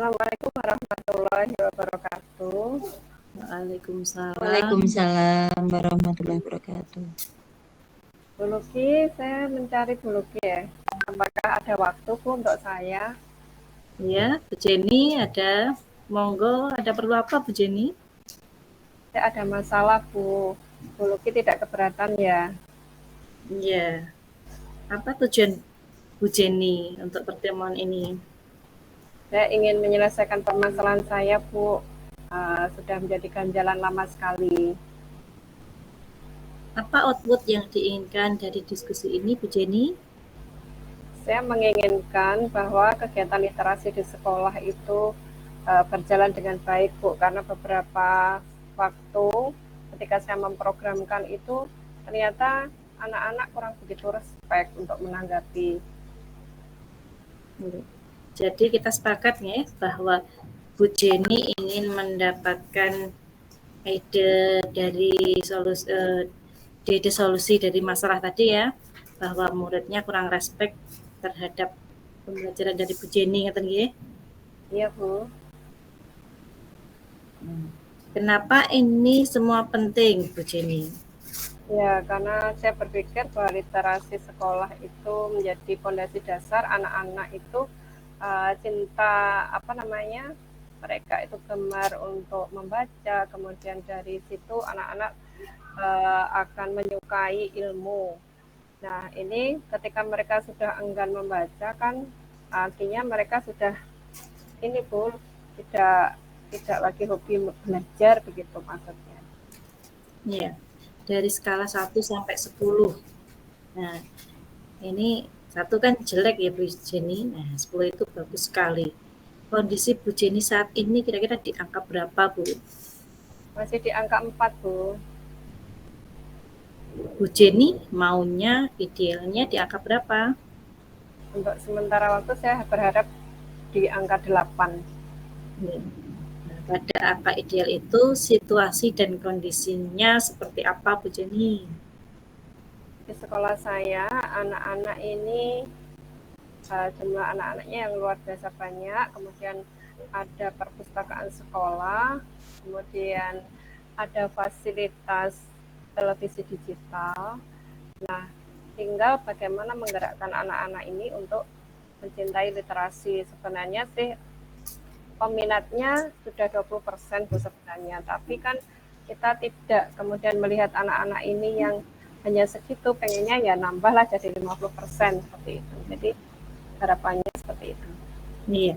Assalamualaikum warahmatullahi wabarakatuh. Waalaikumsalam. Waalaikumsalam warahmatullahi wabarakatuh. Bu Luki, saya mencari Bu Luki ya. Apakah ada waktu Bu untuk saya? Ya, Bu Jenny ada. Monggo, ada perlu apa Bu Jenny? Saya ada masalah Bu. Bu Luki tidak keberatan ya? Ya. Apa tujuan Bu Jenny untuk pertemuan ini? Saya ingin menyelesaikan permasalahan saya Bu. Sudah menjadi ganjalan lama sekali. Apa output yang diinginkan dari diskusi ini Bu Jenny? Saya menginginkan bahwa kegiatan literasi di sekolah itu berjalan dengan baik Bu, karena beberapa waktu ketika saya memprogramkan itu ternyata anak-anak kurang begitu respect untuk menanggapi. Jadi kita sepakat ya bahwa Bu Jenny ingin mendapatkan ide dari solusi dari masalah tadi ya, bahwa muridnya kurang respect terhadap pembelajaran dari Bu Jenny, ngeten nggih? Iya Bu. Kenapa ini semua penting Bu Jenny? Ya, karena saya berpikir bahwa literasi sekolah itu menjadi fondasi dasar anak-anak itu cinta mereka itu gemar untuk membaca, kemudian dari situ anak-anak akan menyukai ilmu. Nah, ini ketika mereka sudah enggan membaca kan artinya mereka sudah ini Bu, tidak lagi hobi belajar begitu maksudnya. Iya. Dari skala 1 sampai 10. Nah, ini 1 kan jelek ya Bu Jenny. Nah, 10 itu bagus sekali. Kondisi Bu Jenny saat ini kira-kira di angka berapa Bu? Masih di angka 4 Bu. Bu Jenny maunya idealnya di angka berapa? Untuk sementara waktu saya berharap di angka 8. Nah, pada angka ideal itu situasi dan kondisinya seperti apa Bu Jenny? Di sekolah saya anak-anak ini jumlah anak-anaknya yang luar biasa banyak, kemudian ada perpustakaan sekolah, kemudian ada fasilitas televisi digital. Nah, tinggal bagaimana menggerakkan anak-anak ini untuk mencintai literasi. Sebenarnya sih peminatnya sudah 20% Bu sebenarnya, tapi kan kita tidak kemudian melihat anak-anak ini yang hanya segitu, pengennya ya nambahlah jadi 50% seperti itu. Jadi harapannya seperti itu. Iya.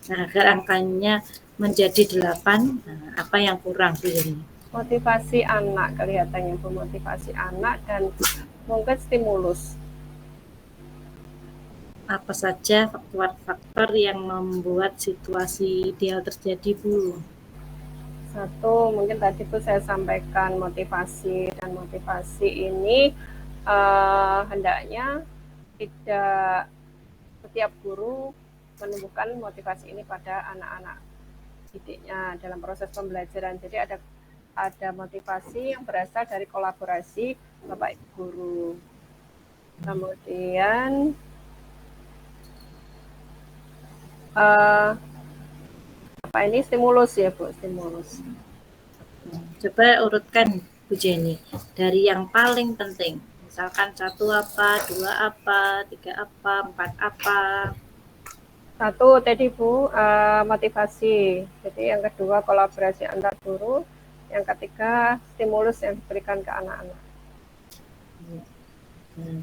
Nah, agar angkanya menjadi 8, nah, apa yang kurang Bu Jenny? Motivasi anak kelihatannya Bu, motivasi anak dan mungkin stimulus. Apa saja faktor-faktor yang membuat situasi ideal terjadi Bu? Satu, mungkin tadi Bu saya sampaikan motivasi, dan motivasi ini hendaknya tidak setiap guru menumbuhkan motivasi ini pada anak-anak didiknya dalam proses pembelajaran. Jadi ada motivasi yang berasal dari kolaborasi Bapak Ibu guru. Kemudian stimulus ya Bu, stimulus. Coba urutkan Bu Jenny dari yang paling penting. Misalkan 1 apa, 2 apa, 3 apa, 4 apa. 1 tadi Bu, motivasi. Jadi yang kedua kolaborasi antar guru. Yang ketiga stimulus yang diberikan ke anak-anak.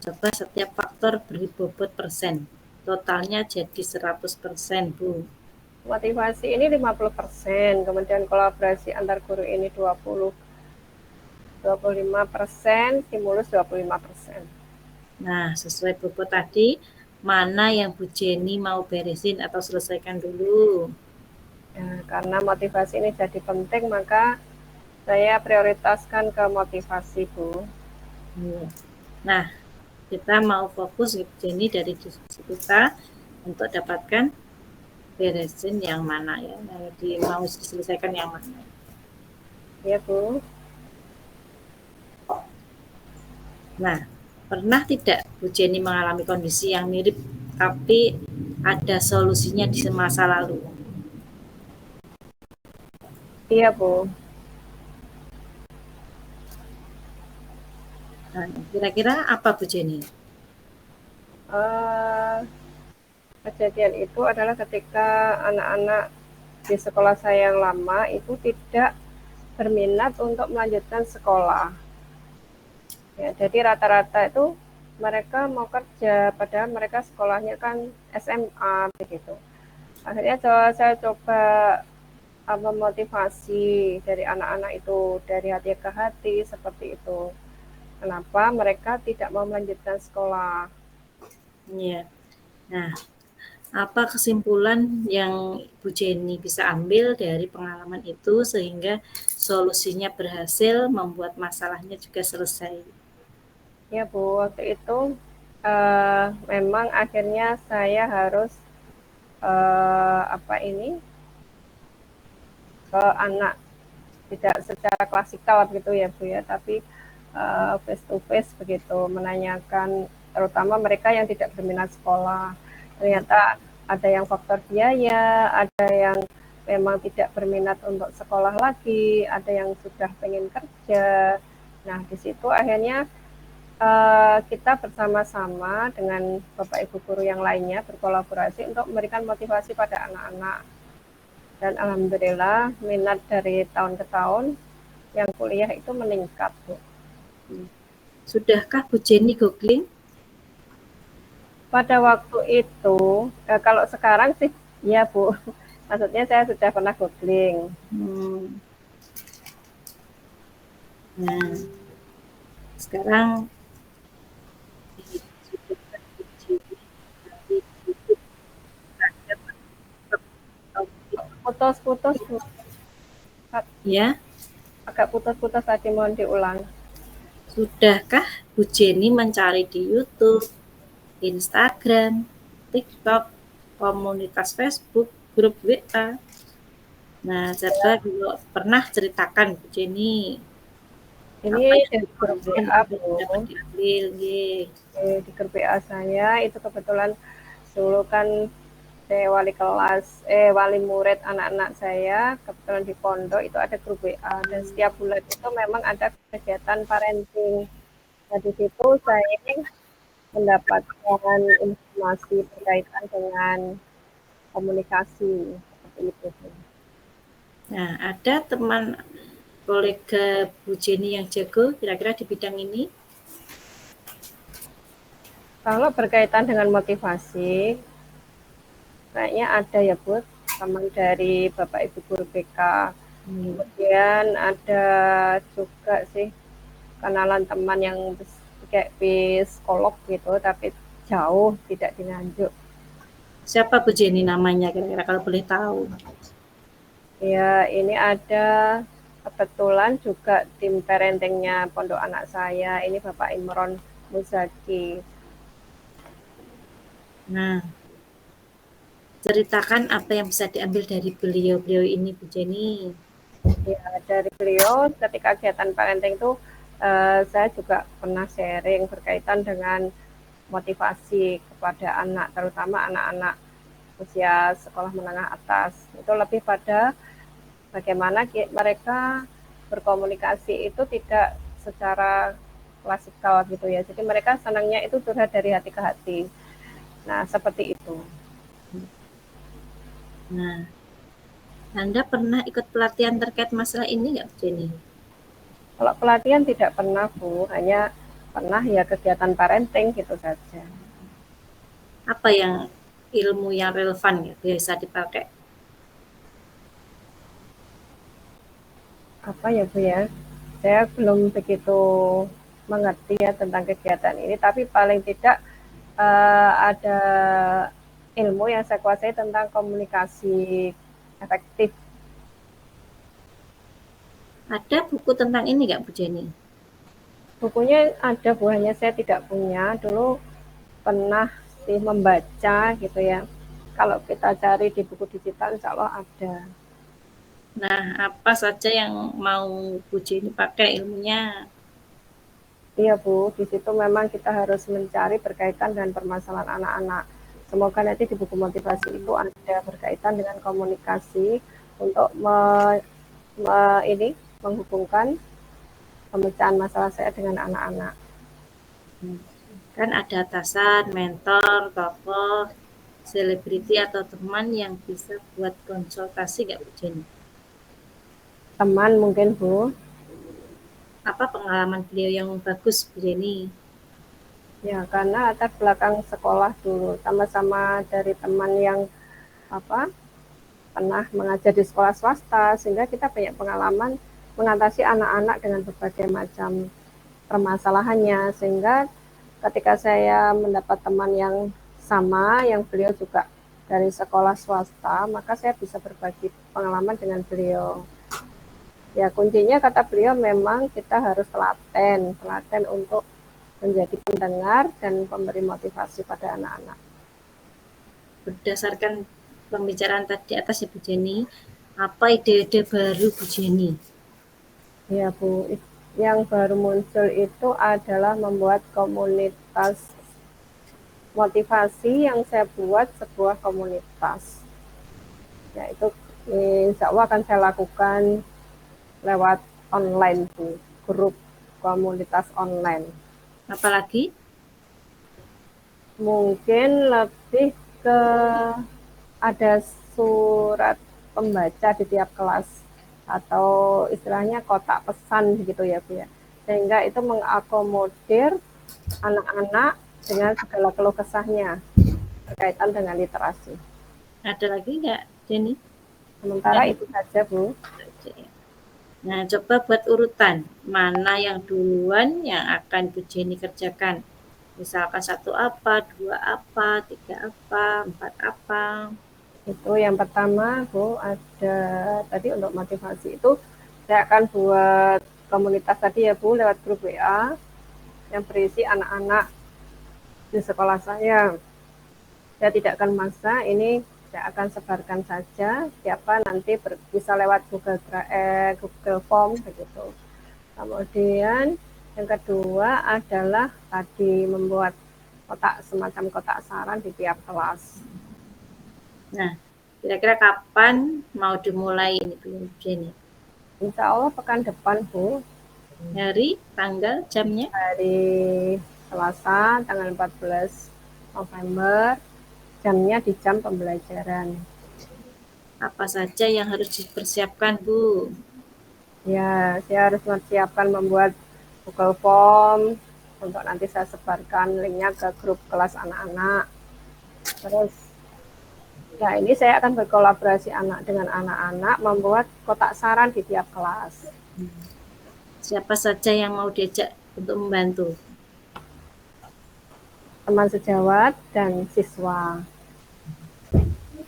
Coba setiap faktor beri bobot persen. Totalnya jadi 100% Bu. Motivasi ini 50%, kemudian kolaborasi antar guru ini 25%, stimulus 25%. Nah, sesuai bobot tadi, mana yang Bu Jenny mau beresin atau selesaikan dulu? Nah, karena motivasi ini jadi penting, maka saya prioritaskan ke motivasi Bu. Nah, kita mau fokus Bu Jenny dari diskusi kita untuk dapatkan beresin yang mana ya, mau diselesaikan yang mana. Ya Bu. Nah, pernah tidak Bu Jenny mengalami kondisi yang mirip tapi ada solusinya di masa lalu? Iya, Bu. Nah, kira-kira apa Bu Jenny? Eh, Kejadian itu adalah ketika anak-anak di sekolah saya yang lama itu tidak berminat untuk melanjutkan sekolah. Ya, jadi rata-rata itu mereka mau kerja, padahal mereka sekolahnya kan SMA begitu. Akhirnya saya coba memotivasi dari anak-anak itu dari hati ke hati seperti itu. Kenapa mereka tidak mau melanjutkan sekolah? Iya. Nah, apa kesimpulan yang Bu Jenny bisa ambil dari pengalaman itu sehingga solusinya berhasil membuat masalahnya juga selesai? Ya Bu, waktu itu memang akhirnya saya harus ke anak, tidak secara klasikal gitu ya Bu ya, tapi face to face begitu, menanyakan terutama mereka yang tidak berminat sekolah. Ternyata ada yang faktor biaya, ada yang memang tidak berminat untuk sekolah lagi, ada yang sudah pengen kerja. Nah, di situ akhirnya kita bersama-sama dengan Bapak Ibu guru yang lainnya berkolaborasi untuk memberikan motivasi pada anak-anak. Dan alhamdulillah minat dari tahun ke tahun yang kuliah itu meningkat, Bu. Sudahkah Bu Jenny googling? Pada waktu itu, kalau sekarang sih ya Bu, maksudnya saya sudah pernah googling. Nah, sekarang Putus-putus, Bu. ya, Agak putus-putus tadi, mohon diulang. sudahkah Bu Jenny mencari di YouTube, Instagram, TikTok, komunitas Facebook, grup WA? Nah, coba dulu pernah ceritakan Bu Jenny Ini apa yang dari grup diambil, WA, apa yang dapat Bu. diambil, Di grup WA saya itu kebetulan dulu kan saya wali murid anak-anak saya, kebetulan di pondok itu ada grup WA dan setiap bulan itu memang ada kegiatan parenting. Nah, di situ saya mendapatkan informasi berkaitan dengan komunikasi seperti itu. Nah, ada teman kolega Bu Jenny yang jago kira-kira di bidang ini? Kalau berkaitan dengan motivasi, kayaknya ada ya Bu, teman dari Bapak Ibu Guru BK. Kemudian ada juga sih kenalan teman yang kayak psikolog gitu, tapi jauh tidak di Nganjuk. Siapa Bu Jenny namanya kira-kira kalau boleh tahu? Ya, ini ada kebetulan juga tim parentingnya pondok anak saya, ini Bapak Imron Muzaki. Nah, ceritakan apa yang bisa diambil dari beliau-beliau ini Bu Jenny. Ya, dari beliau ketika kegiatan parenting itu saya juga pernah sharing berkaitan dengan motivasi kepada anak, terutama anak-anak usia sekolah menengah atas. Itu lebih pada bagaimana mereka berkomunikasi itu tidak secara klasikal gitu ya. Jadi mereka senangnya itu curhat dari hati ke hati. Nah, seperti itu. Nah, Anda pernah ikut pelatihan terkait masalah ini nggak, Bu Jenny? Kalau pelatihan tidak pernah, Bu. Hanya pernah ya kegiatan parenting gitu saja. Apa yang ilmu yang relevan ya bisa dipakai? Apa ya, Bu ya? Saya belum begitu mengerti ya tentang kegiatan ini, tapi paling tidak ada ilmu yang saya kuasai tentang komunikasi efektif. Ada buku tentang ini nggak Bu Jenny? Bukunya ada, Bu, hanya saya tidak punya. Dulu pernah sih membaca gitu ya. Kalau kita cari di buku digital, insya Allah ada. Nah, apa saja yang mau Bu Jenny pakai ilmunya? Iya, Bu, di situ memang kita harus mencari berkaitan dengan permasalahan anak-anak. Semoga nanti di buku motivasi itu ada berkaitan dengan komunikasi untuk ini menghubungkan pemecahan masalah saya dengan anak-anak. Kan ada atasan, mentor, tokoh, selebriti atau teman yang bisa buat konsultasi nggak Bu Jenny? Teman mungkin Bu. Apa pengalaman beliau yang bagus Bu Jenny? Ya, karena latar belakang sekolah dulu sama-sama dari teman yang pernah mengajar di sekolah swasta, sehingga kita banyak pengalaman mengatasi anak-anak dengan berbagai macam permasalahannya, sehingga ketika saya mendapat teman yang sama, yang beliau juga dari sekolah swasta, maka saya bisa berbagi pengalaman dengan beliau. Ya, kuncinya kata beliau memang kita harus telaten untuk menjadi pendengar dan pemberi motivasi pada anak-anak. Berdasarkan pembicaraan tadi atas ya Bu Jenny, apa ide-ide baru Bu Jenny? Ya Bu, yang baru muncul itu adalah membuat komunitas motivasi yang saya buat sebuah komunitas. Ya, itu insya Allah akan saya lakukan lewat online Bu, grup komunitas online. Apalagi? Mungkin lebih ke ada surat pembaca di tiap kelas atau istilahnya kotak pesan gitu ya Bu ya. Sehingga itu mengakomodir anak-anak dengan segala keluh kesahnya berkaitan dengan literasi. Ada lagi nggak Jenny? Sementara itu saja Bu. Nah, coba buat urutan mana yang duluan yang akan Bu Jenny kerjakan. Misalkan 1 apa, 2 apa, 3 apa, 4 apa. Itu yang pertama Bu, ada tadi untuk motivasi itu saya akan buat komunitas tadi ya Bu lewat grup WA yang berisi anak-anak di sekolah saya. Saya tidak akan maksa, ini saya akan sebarkan saja, siapa nanti bisa lewat Google Form begitu. Kemudian yang kedua adalah tadi membuat semacam kotak saran di tiap kelas. Nah, kira-kira kapan mau dimulai ini Bu Jenny? Insya Allah pekan depan Bu. Hari, tanggal, jamnya? Hari Selasa tanggal 14 November, jamnya di jam pembelajaran. Apa saja yang harus dipersiapkan Bu? Ya, saya harus mempersiapkan membuat Google Form untuk nanti saya sebarkan linknya ke grup kelas anak-anak. Terus, ya ini saya akan berkolaborasi dengan anak-anak membuat kotak saran di tiap kelas. Siapa saja yang mau diajak untuk membantu? Teman sejawat dan siswa.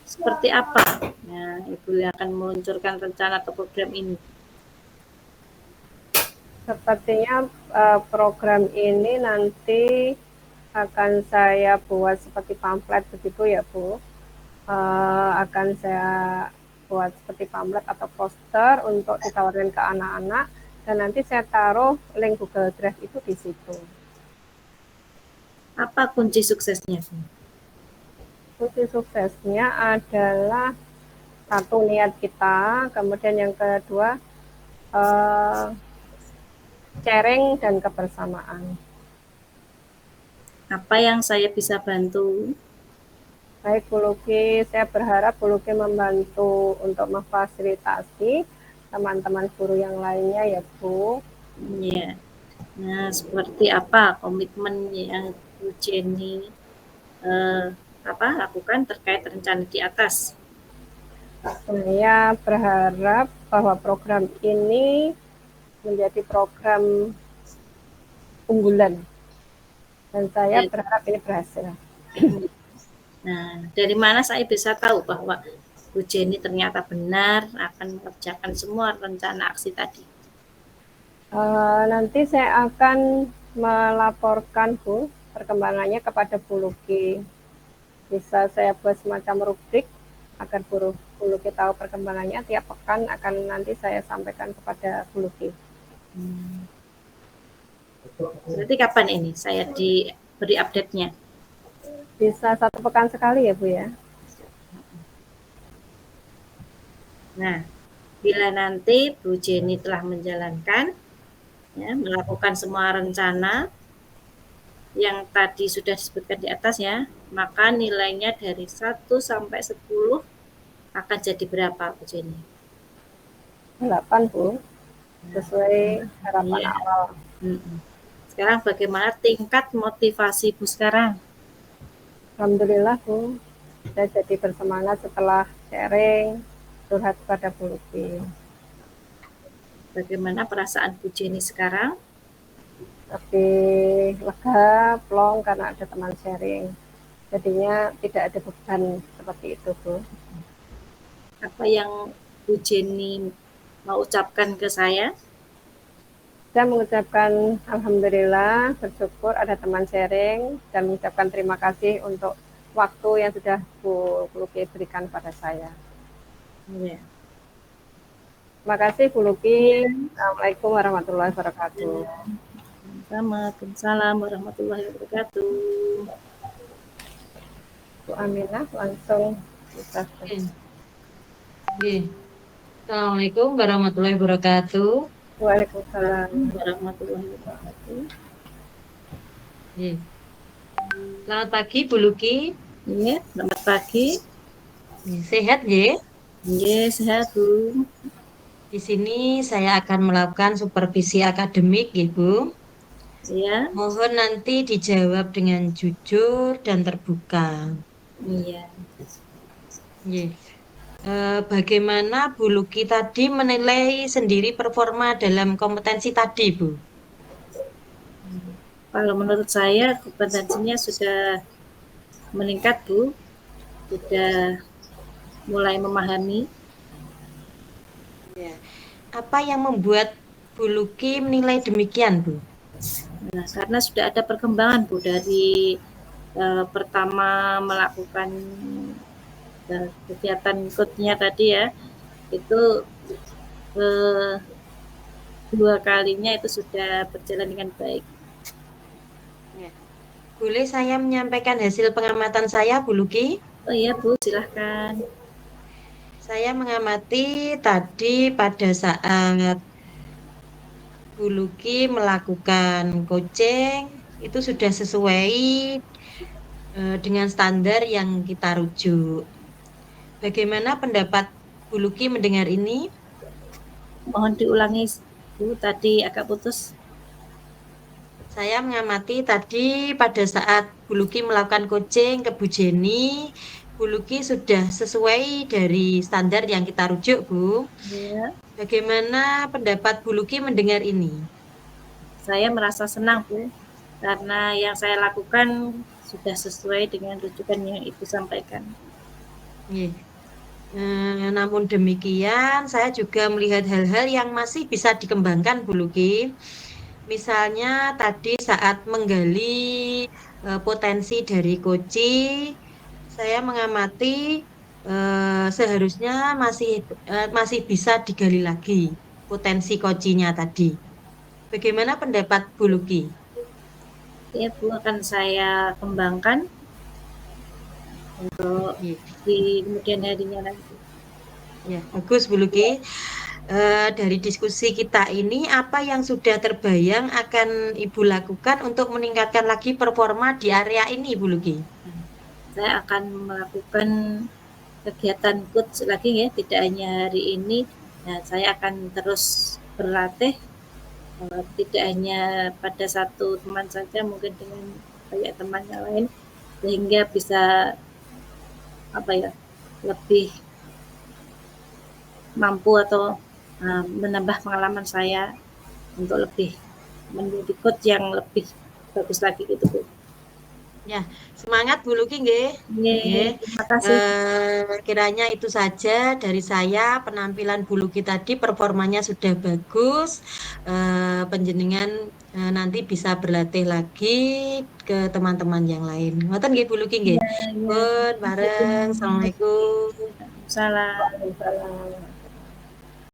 Seperti apa? Nah, Ibu yang akan meluncurkan rencana atau program ini. Sepertinya program ini nanti akan saya buat seperti pamflet begitu ya Bu. Akan saya buat seperti pamflet atau poster untuk ditawarkan ke anak-anak dan nanti saya taruh link Google Drive itu di situ. Apa kunci suksesnya? Kunci suksesnya adalah satu niat kita, kemudian yang kedua sharing dan kebersamaan. Apa yang saya bisa bantu? Baik Bu Luki, saya berharap Bu Luki membantu untuk memfasilitasi teman-teman guru yang lainnya ya Bu. Ya. Nah, seperti apa komitmen yang Bu Jenny lakukan terkait rencana di atas? Saya berharap bahwa program ini menjadi program unggulan dan saya berharap ini berhasil. Nah, dari mana saya bisa tahu bahwa Bu Jenny ternyata benar akan mengerjakan semua rencana aksi tadi? Nanti saya akan melaporkan Bu perkembangannya kepada Bu Luki. Bisa saya buat semacam rubrik agar Bu Luki tahu perkembangannya. Tiap pekan akan nanti saya sampaikan kepada Bu Luki. Berarti kapan ini saya diberi update-nya? Bisa 1 pekan sekali ya Bu ya. Nah, bila nanti Bu Jenny telah menjalankan, ya, melakukan semua rencana yang tadi sudah disebutkan di atas ya, maka nilainya dari 1 sampai 10 akan jadi berapa Bu Jenny? 8 Bu, sesuai harapan Iya. awal. Sekarang bagaimana tingkat motivasi Bu sekarang? Alhamdulillah Bu, saya jadi bersemangat setelah sharing curhat pada Bu Luki. Bagaimana perasaan Bu Jenny sekarang? Lebih lega, plong karena ada teman sharing. Jadinya tidak ada beban seperti itu Bu. Apa yang Bu Jenny mau ucapkan ke saya? Saya mengucapkan alhamdulillah, bersyukur ada teman sharing, dan mengucapkan terima kasih untuk waktu yang sudah Bu Luki berikan pada saya. Ya. Terima kasih Bu Luki. Assalamualaikum warahmatullahi wabarakatuh. Waalaikumsalam warahmatullahi wabarakatuh. Bu Aminah langsung bisa. Assalamualaikum warahmatullahi wabarakatuh. Waalaikumsalam warahmatullahi wabarakatuh. Selamat pagi Bu Luki. Iya, selamat pagi. Sehat ya? Iya, sehat Bu. Di sini saya akan melakukan supervisi akademik ya Bu. Iya. Mohon nanti dijawab dengan jujur dan terbuka. Iya. Bagaimana Bu Luki tadi menilai sendiri performa dalam kompetensi tadi Bu? Kalau menurut saya kompetensinya sudah meningkat Bu, sudah mulai memahami. Apa yang membuat Bu Luki menilai demikian Bu? Nah, karena sudah ada perkembangan Bu dari pertama melakukan kegiatan ikutnya tadi ya, itu dua kalinya itu sudah berjalan dengan baik. Boleh saya menyampaikan hasil pengamatan saya Bu Luki? Oh iya Bu, silahkan. Saya mengamati tadi pada saat Bu Luki melakukan coaching itu sudah sesuai dengan standar yang kita rujuk. Bagaimana pendapat Bu Luki mendengar ini? Mohon diulangi Bu, tadi agak putus. Saya mengamati tadi pada saat Bu Luki melakukan coaching ke Bu Jenny, Bu Luki sudah sesuai dari standar yang kita rujuk Bu. Ya. Bagaimana pendapat Bu Luki mendengar ini? Saya merasa senang Bu, karena yang saya lakukan sudah sesuai dengan rujukan yang Ibu sampaikan. Namun demikian, saya juga melihat hal-hal yang masih bisa dikembangkan Bu Luki. Misalnya tadi saat menggali potensi dari Koci, saya mengamati seharusnya masih bisa digali lagi potensi Kocinya tadi. Bagaimana pendapat Bu Luki? Ya Bu, akan saya kembangkan untuk di kemudian harinya nanti. Ya, bagus Bu Luki. Dari diskusi kita ini, apa yang sudah terbayang akan Ibu lakukan untuk meningkatkan lagi performa di area ini, Bu Luki? Saya akan melakukan kegiatan coach lagi ya, tidak hanya hari ini. Nah, saya akan terus berlatih, tidak hanya pada satu teman saja, mungkin dengan banyak teman yang lain, sehingga bisa lebih mampu atau menambah pengalaman saya untuk lebih menjadi coach yang lebih bagus lagi gitu Bu. Ya, semangat Bu Luki nggih. Terima kasih. Kiranya itu saja dari saya. Penampilan Bu Luki tadi performanya sudah bagus. Panjenengan nanti bisa berlatih lagi ke teman-teman yang lain. Ngoten nggih Bu Luki nggih. Pun bareng. Assalamualaikum. Salam.